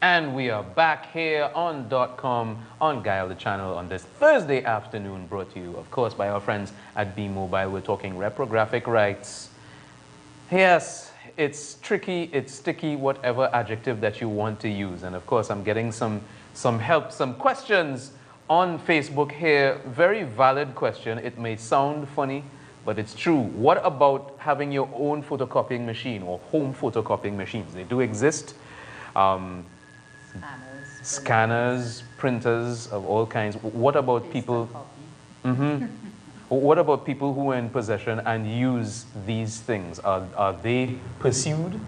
And we are back here on .com on Gayelle the channel on this Thursday afternoon, brought to you, of course, by our friends at B Mobile. We're talking reprographic rights. Yes, it's tricky, it's sticky, whatever adjective that you want to use. And of course, I'm getting some help, some questions on Facebook here. Very valid question. It may sound funny, but it's true. What about having your own photocopying machine or home photocopying machines? They do exist. Scanners, printers of all kinds. What about people? What about people who are in possession and use these things? Are they pursued?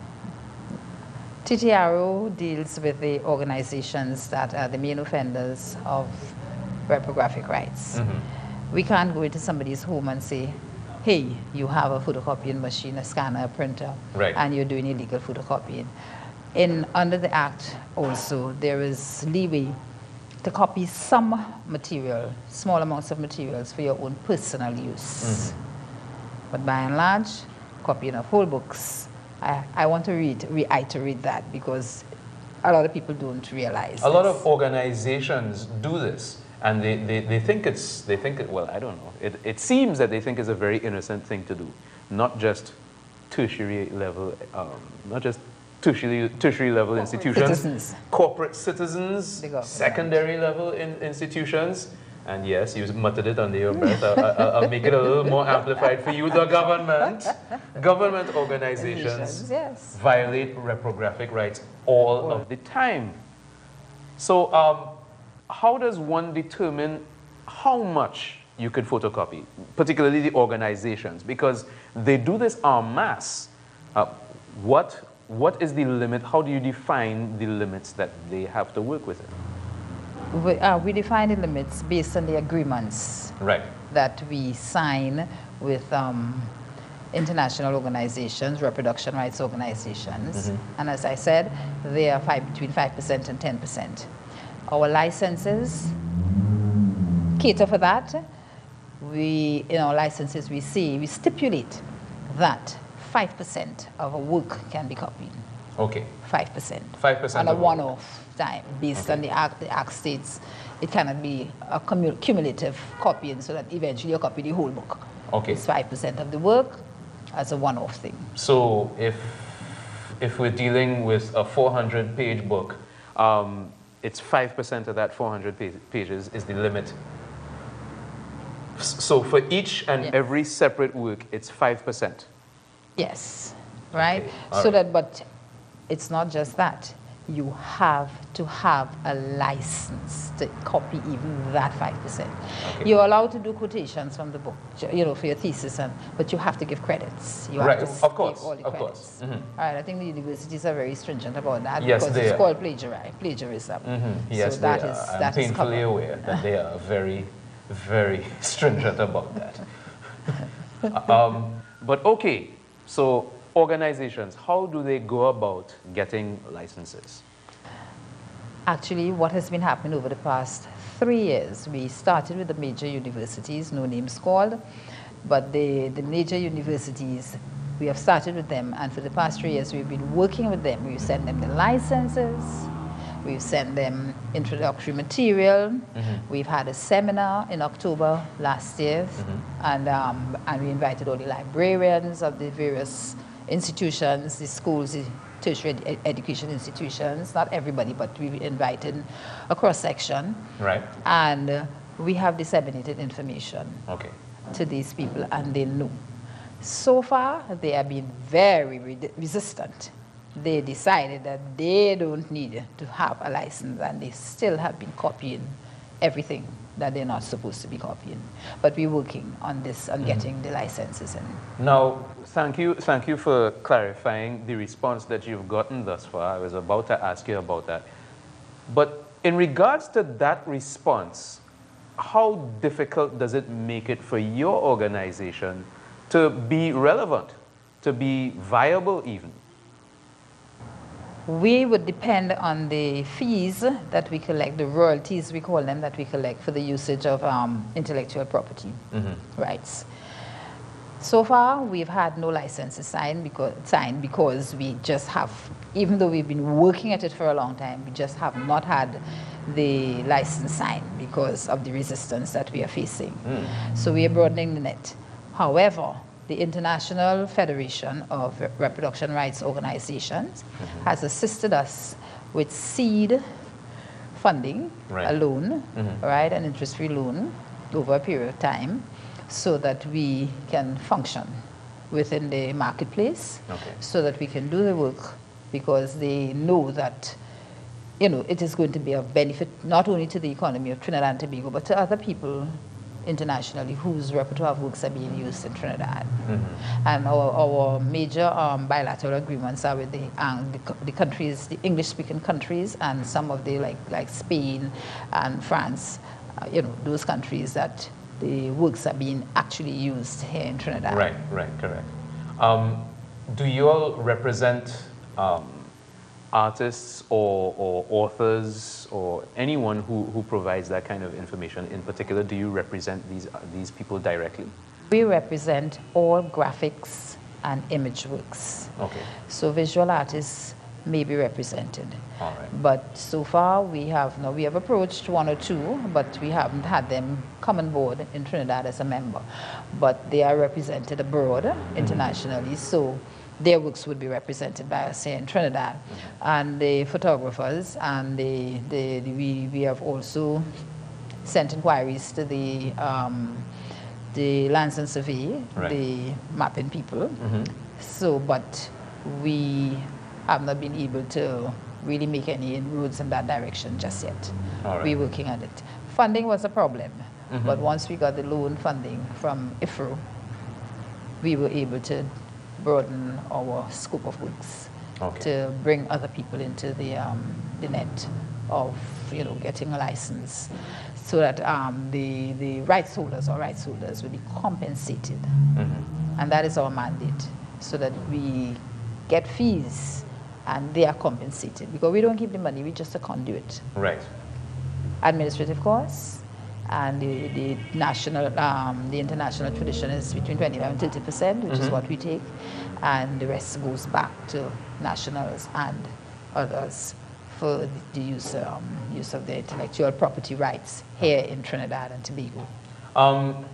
ttrro deals with the organizations that are the main offenders of reprographic rights. We can't go into somebody's home and say, hey, you have a photocopying machine, a scanner, a printer, and you're doing illegal photocopying. Under the Act also, there is leeway to copy some material, small amounts of materials for your own personal use. But by and large, copying of whole books, I want to reiterate that because a lot of people don't realize A lot of organizations do this, and they think it, well, I don't know. It seems that they think it's a very innocent thing to do, not just tertiary level, not just tertiary level institutions, corporate citizens, secondary level institutions, and yes, you muttered it under your breath. I'll make it a little more amplified for you. The government organizations violate reprographic rights all of the time. So how does one determine how much you could photocopy, particularly the organizations, because they do this en masse? What is the limit? How do you define the limits that they have to work within? We define the limits based on the agreements that we sign with international organizations, reproduction rights organizations. And as I said, they are between 5% and 10%. Our licenses cater for that. In our licenses, we stipulate that 5% of a work can be copied. 5%. 5% on a one-off time, based on the Act. The Act states it cannot be a cumulative copying, so that eventually you copy the whole book. It's 5% of the work as a one-off thing. So if we're dealing with a 400-page book, it's 5% of that 400 pages is the limit. So for each and every separate work, it's 5%. Yes, right? But it's not just that. You have to have a license to copy even that 5%. You're allowed to do quotations from the book, for your thesis, but you have to give credits. You have to give all the credits. All right, I think the universities are very stringent about that because it's called plagiarism. Yes, so I'm painfully aware that they are very, very stringent about that. But okay. So organizations, how do they go about getting licenses? Actually, what has been happening over the past 3 years, we started with the major universities, no names called, but the major universities, we have started with them, and for the past 3 years, we've been working with them. We've sent them the licenses, we've sent them introductory material. We've had a seminar in October last year, and we invited all the librarians of the various institutions, the schools, the tertiary education institutions, not everybody, but we invited a cross-section. And we have disseminated information to these people, and they know. So far, they have been very resistant. They decided that they don't need to have a license, and they still have been copying everything that they're not supposed to be copying. But we're working on this, on getting the licenses in. Now, thank you for clarifying the response that you've gotten thus far. I was about to ask you about that. But in regards to that response, how difficult does it make it for your organization to be relevant, to be viable even? We would depend on the fees that we collect, the royalties we call them, that we collect for the usage of intellectual property rights. So far, we've had no licenses signed because we just have, even though we've been working at it for a long time, we just have not had the license signed because of the resistance that we are facing. So we are broadening the net. However, the International Federation of Reproduction Rights Organizations has assisted us with seed funding, a loan, right, an interest-free loan over a period of time, so that we can function within the marketplace, so that we can do the work, because they know that, you know, it is going to be of benefit not only to the economy of Trinidad and Tobago, but to other people internationally whose repertoire of works are being used in Trinidad. And our major bilateral agreements are with the countries, the English-speaking countries, and some of the like Spain and France, you know, those countries that the works are being actually used here in Trinidad. Right, right, correct. Do you all represent artists or authors or anyone who provides that kind of information? In particular, do you represent these people directly? We represent all graphics and image works. Okay. So visual artists may be represented. All right. But so far we have approached one or two, but we haven't had them come on board in Trinidad as a member. But they are represented abroad internationally, so their works would be represented by us here in Trinidad. And the photographers, and we have also sent inquiries to the Lands and Survey, the mapping people. So, but we have not been able to really make any inroads in that direction just yet. We're working on it. Funding was a problem, but once we got the loan funding from IFRO, we were able to broaden our scope of works to bring other people into the net of, you know, getting a license, so that the rights holders will be compensated. And that is our mandate, so that we get fees and they are compensated, because we don't keep the money, we just a conduit. Right. Administrative costs, and the national, the international tradition is between 25 and 30%, which is what we take, and the rest goes back to nationals and others for the use of their intellectual property rights here in Trinidad and Tobago.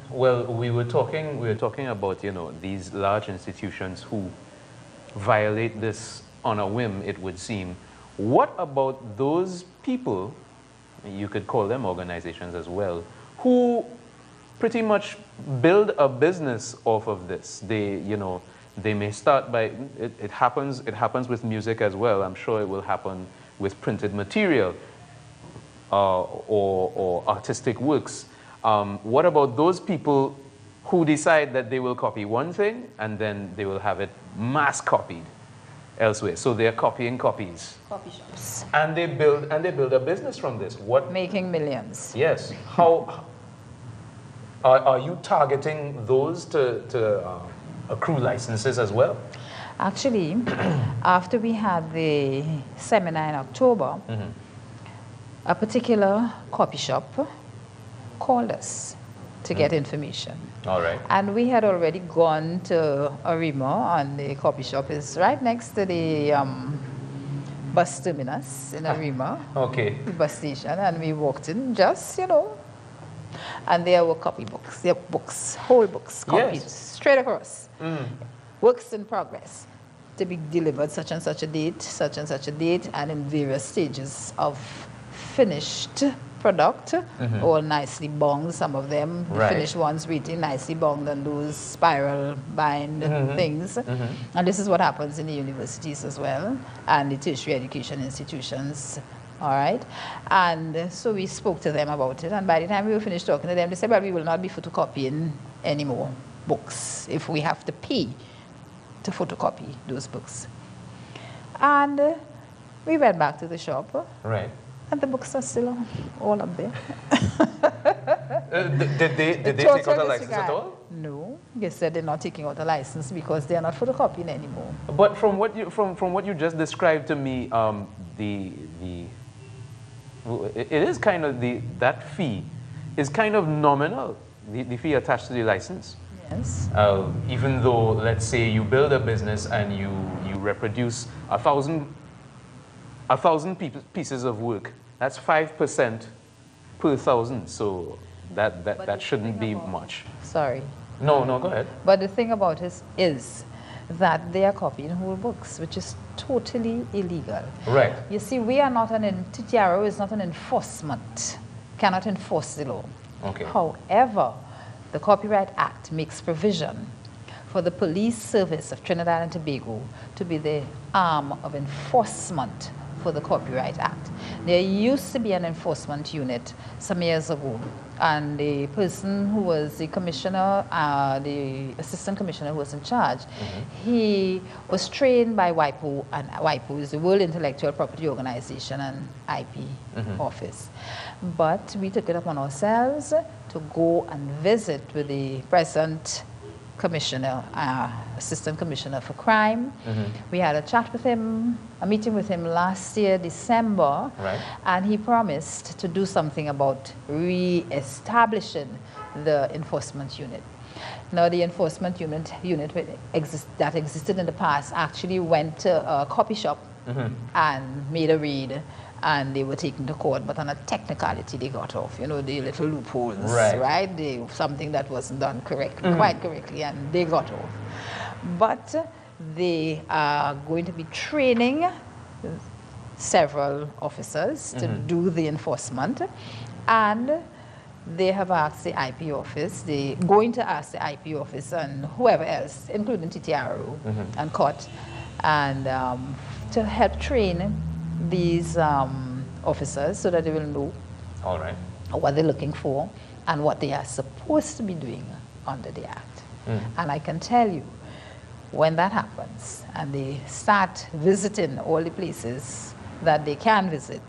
Well, we were talking about, you know, these large institutions who violate this on a whim, it would seem. What about those people, you could call them organizations as well, who pretty much build a business off of this? They, you know, they may start by, it happens with music as well. I'm sure it will happen with printed material or artistic works. What about those people who decide that they will copy one thing and then they will have it mass copied elsewhere? So they're copying copies. Copy shops. And they build a business from this. What? Making millions. Yes. How are you targeting those to accrue licenses as well? Actually, after we had the seminar in October, a particular copy shop called us to get information. All right. And we had already gone to Arima, and the copy shop is right next to the bus terminus in Arima. Okay. The bus station, and we walked in just, you know, and there were copy books. There were books, whole books, copied straight across. Works in progress to be delivered such and such a date, and in various stages of finished product, all nicely bound, some of them, the finished ones really nicely bound on those spiral bind things. And this is what happens in the universities as well, and the tertiary education institutions. All right, and so we spoke to them about it, and by the time we were finished talking to them, they said, well, we will not be photocopying any more books if we have to pay to photocopy those books. And we went back to the shop. Right. And the books are still all up there. Did they take out a license at all? No. They said they're not taking out a license because they're not photocopying anymore. But from what you just described to me, it is kind of that fee is kind of nominal. The fee attached to the license. Yeah. Yes. Even though, let's say, you build a business and you reproduce 1,000 pieces of work, that's 5% per 1,000. So that shouldn't be much. Sorry. No, go ahead. But the thing about it is that they are copying whole books, which is totally illegal. Right. You see, we are not ttrro is not an enforcement, cannot enforce the law. Okay. However, the Copyright Act makes provision for the police service of Trinidad and Tobago to be the arm of enforcement for the Copyright Act. There used to be an enforcement unit some years ago, and the person who was the commissioner, the assistant commissioner who was in charge, he was trained by WIPO, and WIPO is the World Intellectual Property Organization and IP office. But we took it upon ourselves to go and visit with the present commissioner, assistant commissioner for crime. We had a chat with him, a meeting with him last year, December, and he promised to do something about re-establishing the enforcement unit. Now, the enforcement unit that existed in the past actually went to a copy shop and made a raid, and they were taken to court, but on a technicality they got off, you know, the little loopholes, right? Something that wasn't done correctly, quite correctly, and they got off. But they are going to be training several officers to do the enforcement, and they have asked the IP office, they're going to ask the IP office and whoever else, including ttrro and COT, and to help train these officers so that they will know what they're looking for and what they are supposed to be doing under the Act. And I can tell you, when that happens and they start visiting all the places that they can visit,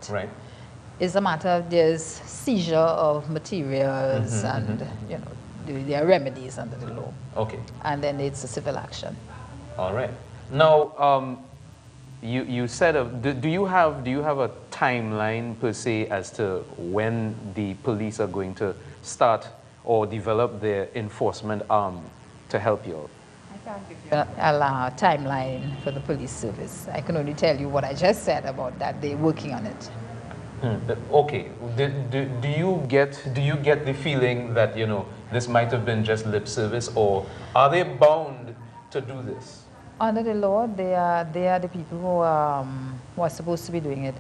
it's a matter of there's seizure of materials and you know, there are remedies under the law. Okay. And then it's a civil action. All right. Now, you said, do you have a timeline per se as to when the police are going to start or develop their enforcement arm to help you out? I can't give you a timeline for the police service. I can only tell you what I just said about that. They're working on it. Okay. Do you get the feeling that, you know, this might have been just lip service, or are they bound to do this? Under the law, they are the people who are supposed to be doing it.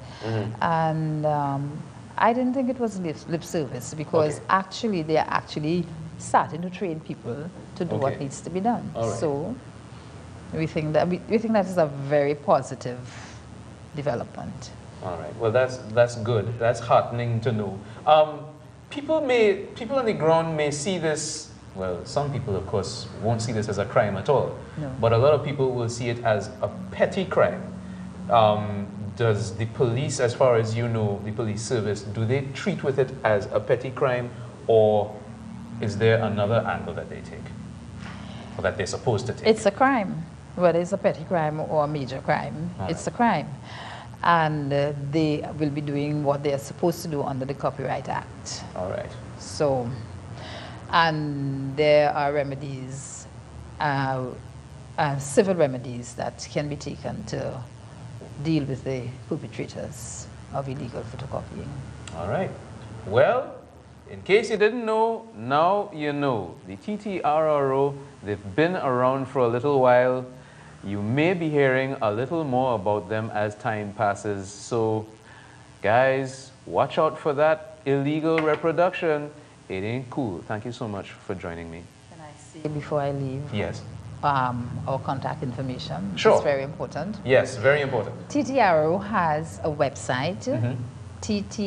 And I didn't think it was lip service, because actually they are actually starting to train people to do what needs to be done. So we think that is a very positive development. All right. Well, that's good. That's heartening to know. People on the ground may see this. Well, some people, of course, won't see this as a crime at all. No. But a lot of people will see it as a petty crime. Does the police, as far as you know, the police service, do they treat with it as a petty crime, or is there another angle that they take, or that they're supposed to take? It's a crime, whether it's a petty crime or a major crime. It's a crime. And they will be doing what they are supposed to do under the Copyright Act. All right. So, and there are remedies, civil remedies that can be taken to deal with the perpetrators of illegal photocopying. All right. Well, in case you didn't know, now you know. The ttrro, they've been around for a little while. You may be hearing a little more about them as time passes. So, guys, watch out for that illegal reproduction. It ain't cool. Thank you so much for joining me. Can I say before I leave? Yes. Our contact information. Sure. It's very important. Yes, very important. ttrro has a website, ttrro.org,